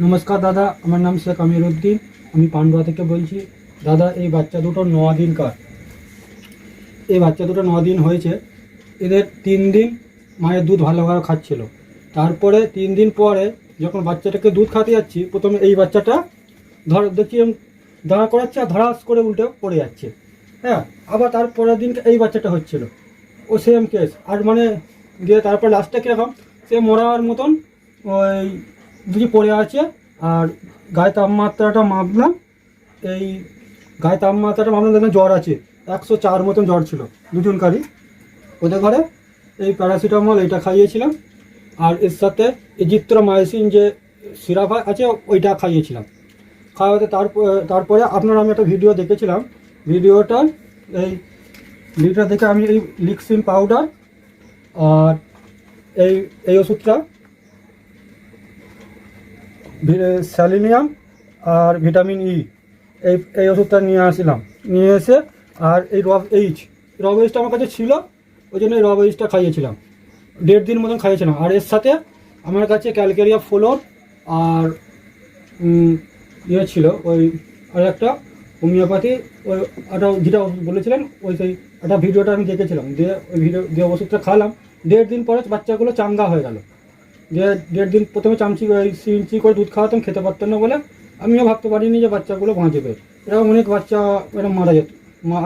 নমস্কার দাদা, আমার নাম শেখ আমির উদ্দিন। আমি পান্ডুয়া থেকে বলছি। দাদা, এই বাচ্চা দুটো 9 দিনকার। এই বাচ্চা দুটো 9 দিন হয়েছে। এদের 3 দিন মায়ের দুধ ভালোভাবে খাচ্ছিল। তারপরে 3 দিন পরে যখন বাচ্চাটাকে দুধ খাতে যাচ্ছি, প্রথমে এই বাচ্চাটা দেখছি দাঁড়া করাচ্ছে আর ধরাস করে উল্টে পড়ে যাচ্ছে। হ্যাঁ, আবার তারপরের দিন এই বাচ্চাটা হচ্ছিল, ও সেম কেস। আর মানে দিয়ে তারপর লাস্টটা কীরকম, সে মরার মতন ওই দুটি পড়ে আছে। আর গায়ে তাপমাত্রাটা মাপলাম, এই গায়ে তাপমাত্রাটা মাপলাম, দেখলাম জ্বর আছে, 104 মতন জ্বর ছিল দুজনকারই। ওদের ঘরে এই প্যারাসিটামল এইটা খাইয়েছিলাম, আর এর সাথে এজিথ্রোমাইসিন যে সিরাপ আছে ওইটা খাইয়েছিলাম। খাওয়াতে তারপরে আপনার আমি একটা ভিডিও দেখেছিলাম। ভিডিওটা এই ভিডিওটা দেখে আমি এই লিক্সিন পাউডার আর এই এই ওষুধটা স্যালিনিয়াম আর ভিটামিন ই এই ওষুধটা নিয়ে এসে আর এই রব এইচটা আমার কাছে ছিল, ওই জন্য এই রব এইচটা খাইয়েছিলাম। 1.5 দিন মতন খাইয়েছিলাম। আর এর সাথে আমার কাছে ক্যালকেরিয়া ফ্লোর আর ইয়ে ছিল, ওই আর একটা হোমিওপ্যাথি, ওই একটা যেটা ওষুধ বলেছিলেন ওই সেই একটা ভিডিওটা আমি দেখেছিলাম। দিয়ে ওই ভিডিও দিয়ে ওষুধটা খাওয়ালাম। 1.5 দিন পরে বাচ্চাগুলো চাঙ্গা হয়ে গেল। দিয়ে 1.5 দিন প্রথমে সিঞ্চি করে দুধ খাওয়াতাম, খেতে পারতাম না বলে আমিও ভাবতে পারিনি যে বাচ্চাগুলো বাঁচবে। এরকম অনেক বাচ্চা এরকম মারা যেত,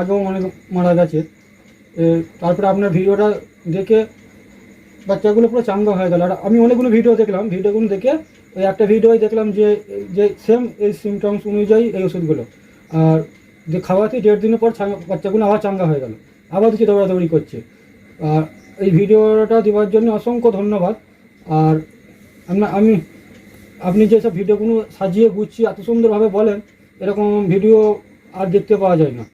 আগেও অনেক মারা গেছে। তারপরে আপনার ভিডিওটা দেখে বাচ্চাগুলো পুরো চাঙ্গা হয়ে গেল। আর আমি অনেকগুলো ভিডিও দেখলাম, ভিডিওগুলো দেখে ওই একটা ভিডিওই দেখলাম যে যে সেম এই সিমটমস অনুযায়ী এই ওষুধগুলো। আর যে খাওয়াতে 1.5 দিনের পর বাচ্চাগুলো আবার চাঙ্গা হয়ে গেল, আবার কিছু দৌড়াদৌড়ি করছে। আর এই ভিডিওটা দেওয়ার জন্য অসংখ্য ধন্যবাদ। আর আমি আপনি যেসব ভিডিওগুলো সাজিয়ে গুছিয়ে এত সুন্দরভাবে বলেন, এরকম ভিডিও আর দেখতে পাওয়া যায় না।